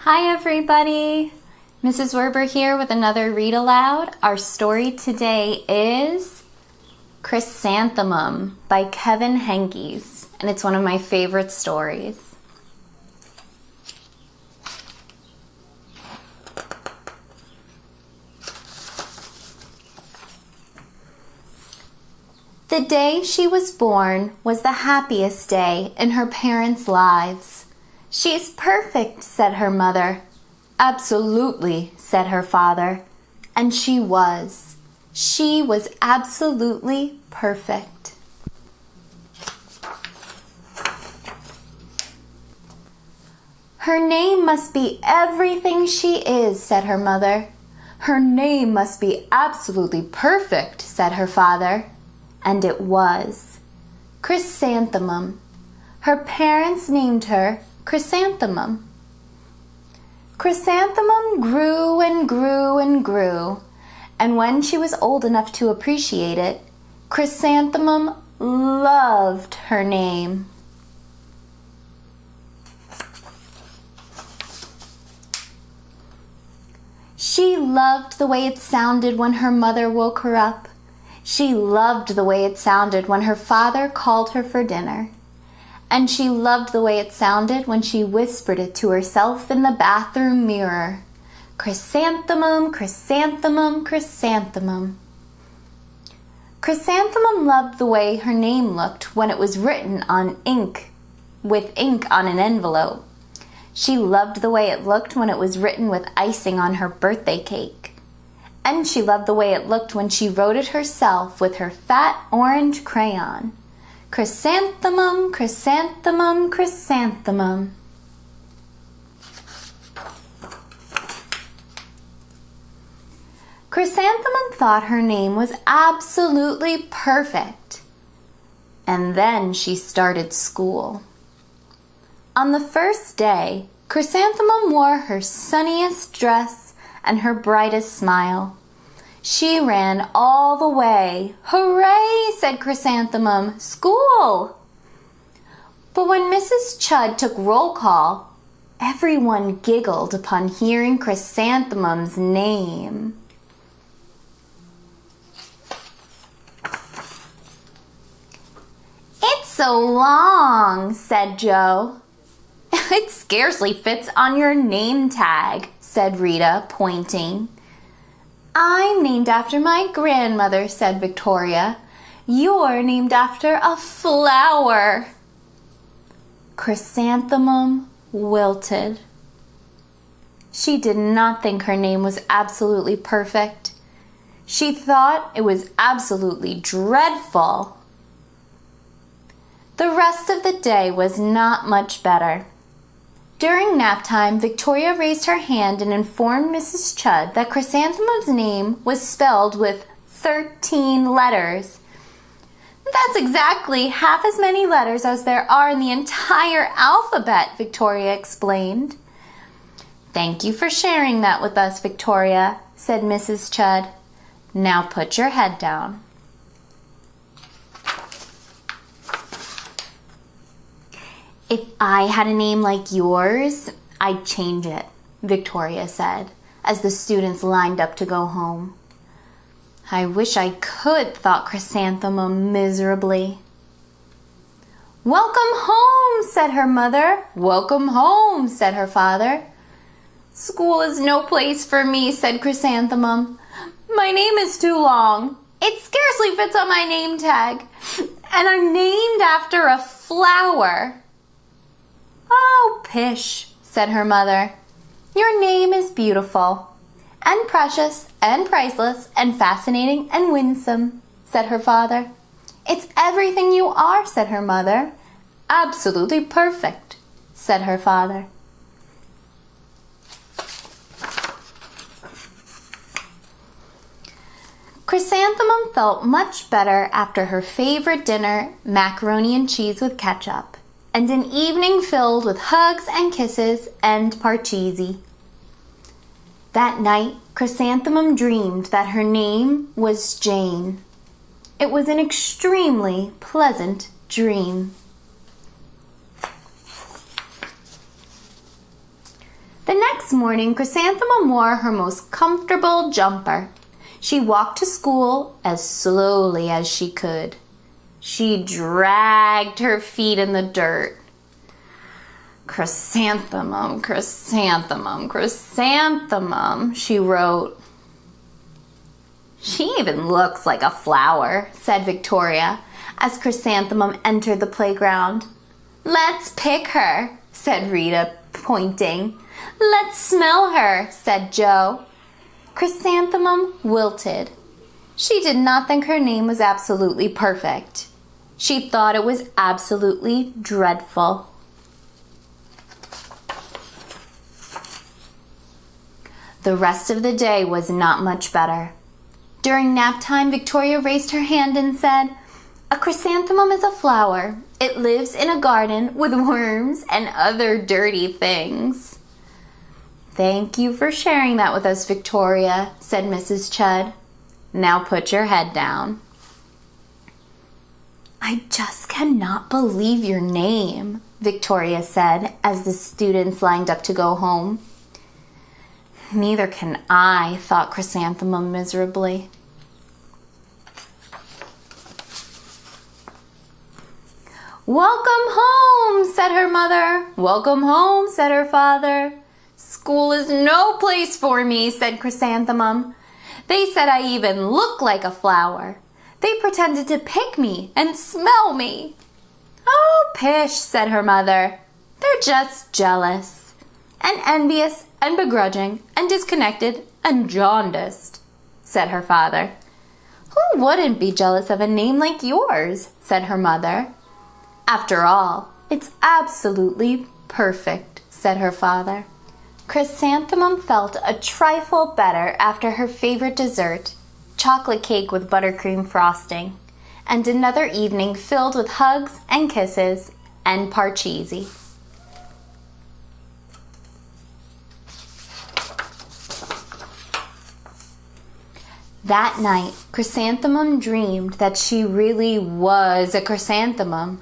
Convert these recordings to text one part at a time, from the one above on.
Hi everybody! Mrs. Werber here with another read aloud. Our story today is Chrysanthemum by Henkes, and it's one of my favorite stories. The day she was born was the happiest day in her parents' lives. "She's perfect," said her mother. "Absolutely," said her father. And she was. She was absolutely perfect. "Her name must be everything she is," said her mother. "Her name must be absolutely perfect," said her father. And it was. Chrysanthemum. Her parents named her Chrysanthemum. Chrysanthemum grew and grew and grew, and when she was old enough to appreciate it, Chrysanthemum loved her name. She loved the way it sounded when her mother woke her up. She loved the way it sounded when her father called her for dinner. And she loved the way it sounded when she whispered it to herself in the bathroom mirror. Chrysanthemum, chrysanthemum, chrysanthemum. Chrysanthemum loved the way her name looked when it was written on ink, with ink on an envelope. She loved the way it looked when it was written with icing on her birthday cake. And she loved the way it looked when she wrote it herself with her fat orange crayon. Chrysanthemum, chrysanthemum, chrysanthemum. Chrysanthemum thought her name was absolutely perfect. And then she started school. On the first day, Chrysanthemum wore her sunniest dress and her brightest smile. She ran all the way. "Hooray!" said Chrysanthemum. "School!" But when Mrs. Chud took roll call, everyone giggled upon hearing Chrysanthemum's name. "It's so long," said Joe. "It scarcely fits on your name tag," said Rita, pointing. "I'm named after my grandmother," said Victoria. "You're named after a flower." Chrysanthemum wilted. She did not think her name was absolutely perfect. She thought it was absolutely dreadful. The rest of the day was not much better. During nap time, Victoria raised her hand and informed Mrs. Chud that Chrysanthemum's name was spelled with 13 letters. "That's exactly half as many letters as there are in the entire alphabet," Victoria explained. "Thank you for sharing that with us, Victoria," said Mrs. Chud. "Now put your head down." "If I had a name like yours, I'd change it," Victoria said, as the students lined up to go home. "I wish I could," thought Chrysanthemum miserably. "Welcome home," said her mother. "Welcome home," said her father. "School is no place for me," said Chrysanthemum. "My name is too long. It scarcely fits on my name tag. And I'm named after a flower." "Oh, pish," said her mother. "Your name is beautiful, and precious, and priceless, and fascinating, and winsome," said her father. "It's everything you are," said her mother. "Absolutely perfect," said her father. Chrysanthemum felt much better after her favorite dinner, macaroni and cheese with ketchup, and an evening filled with hugs and kisses and parcheesi. That night, Chrysanthemum dreamed that her name was Jane. It was an extremely pleasant dream. The next next morning, Chrysanthemum wore her most comfortable jumper. She walked to school as slowly as she could. She dragged her feet in the dirt. Chrysanthemum, chrysanthemum, chrysanthemum, she wrote. She even looks like a flower, said Victoria, as Chrysanthemum entered the playground. Let's pick her, said Rita, pointing. Let's smell her, said Joe. Chrysanthemum wilted. She did not think her name was absolutely perfect. She thought it was absolutely dreadful. The rest of the day was not much better. During nap time, Victoria raised her hand and said, "A chrysanthemum is a flower. It lives in a garden with worms and other dirty things." "Thank you for sharing that with us, Victoria," said Mrs. Chudd. "Now put your head down." "I just cannot believe your name," Victoria said as the students lined up to go home. "Neither can I," thought Chrysanthemum miserably. "Welcome home," said her mother. "Welcome home," said her father. "School is no place for me," said Chrysanthemum. "They said I even look like a flower. They pretended to pick me and smell me." "Oh, pish," said her mother. "They're just jealous and envious and begrudging and disconnected and jaundiced," said her father. "Who wouldn't be jealous of a name like yours?" said her mother. "After all, it's absolutely perfect," said her father. Chrysanthemum felt a trifle better after her favorite dessert, chocolate cake with buttercream frosting, and another evening filled with hugs and kisses and parcheesi. That night, Chrysanthemum dreamed that she really was a chrysanthemum.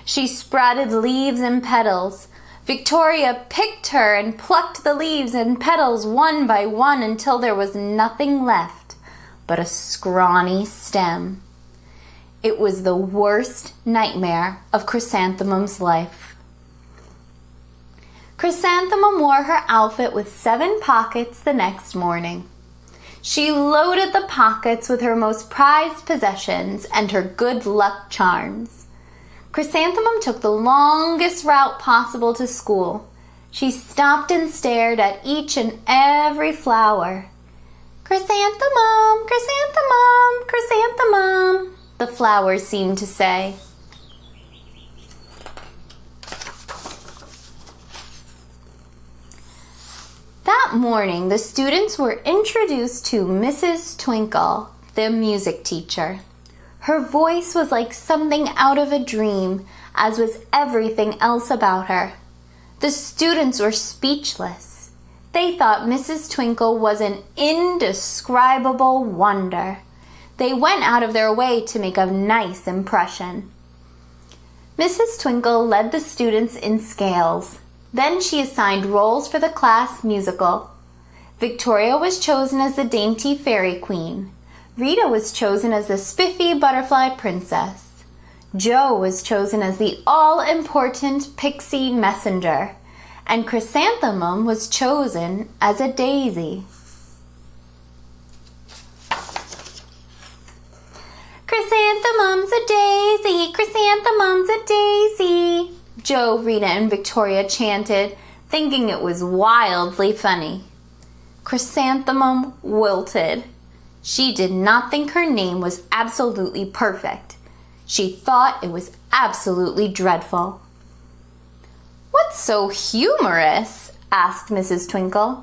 She sprouted leaves and petals. Victoria picked her and plucked the leaves and petals one by one until there was nothing left but a scrawny stem. It was the worst nightmare of Chrysanthemum's life. Chrysanthemum wore her outfit with 7 pockets the next morning. She loaded the pockets with her most prized possessions and her good luck charms. Chrysanthemum took the longest route possible to school. She stopped and stared at each and every flower. "Chrysanthemum, chrysanthemum, chrysanthemum," the flowers seemed to say. That morning, the students were introduced to Mrs. Twinkle, the music teacher. Her voice was like something out of a dream, as was everything else about her. The students were speechless. They thought Mrs. Twinkle was an indescribable wonder. They went out of their way to make a nice impression. Mrs. Twinkle led the students in scales. Then she assigned roles for the class musical. Victoria was chosen as the dainty fairy queen. Rita was chosen as the spiffy butterfly princess. Joe was chosen as the all-important pixie messenger. And Chrysanthemum was chosen as a daisy. "Chrysanthemum's a daisy, chrysanthemum's a daisy," Joe, Rita, and Victoria chanted, thinking it was wildly funny. Chrysanthemum wilted. She did not think her name was absolutely perfect. She thought it was absolutely dreadful. "What's so humorous?" asked Mrs. Twinkle.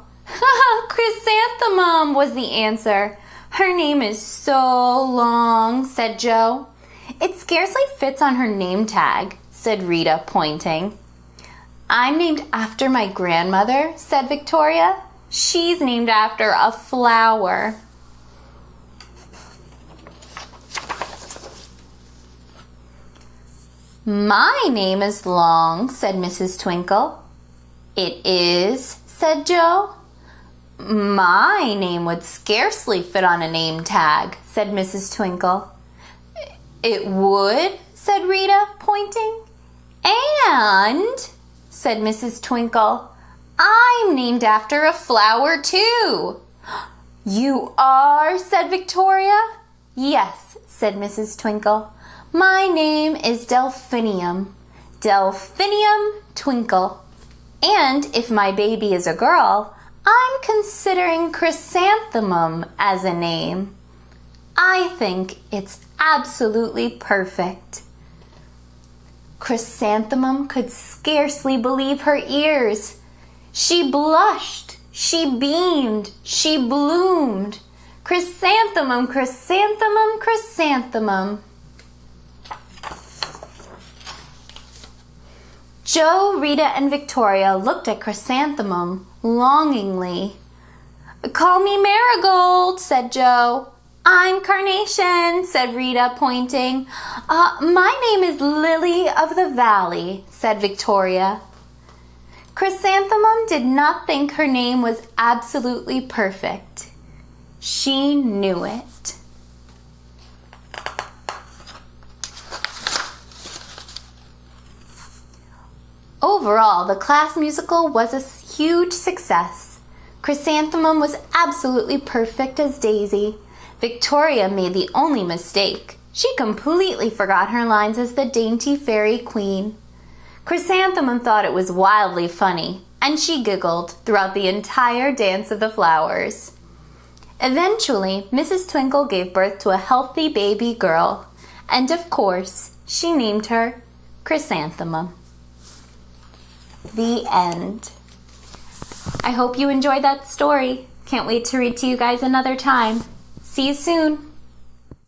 "Chrysanthemum," was the answer. "Her name is so long," said Joe. "It scarcely fits on her name tag," said Rita, pointing. "I'm named after my grandmother," said Victoria. "She's named after a flower." "My name is long," said Mrs. Twinkle. "It is," said Joe. My name would scarcely fit on a name tag, said Mrs. Twinkle. It would, said Rita, pointing. And, said Mrs. Twinkle, I'm named after a flower too. You are, said Victoria. Yes, said Mrs. Twinkle. My name is Delphinium. Delphinium Twinkle. And if my baby is a girl, I'm considering Chrysanthemum as a name. I think it's absolutely perfect. Chrysanthemum could scarcely believe her ears. She blushed, she beamed, she bloomed. Chrysanthemum, chrysanthemum, chrysanthemum. Joe, Rita, and Victoria looked at Chrysanthemum longingly. Call me Marigold, said Joe. I'm Carnation, said Rita, pointing. My name is Lily of the Valley, said Victoria. Chrysanthemum did not think her name was absolutely perfect. She knew it. Overall, the class musical was a huge success. Chrysanthemum was absolutely perfect as Daisy. Victoria made the only mistake. She completely forgot her lines as the dainty fairy queen. Chrysanthemum thought it was wildly funny, and she giggled throughout the entire Dance of the Flowers. Eventually, Mrs. Twinkle gave birth to a healthy baby girl, and of course, she named her Chrysanthemum. The end. I hope you enjoyed that story. Can't wait to read to you guys another time. See you soon.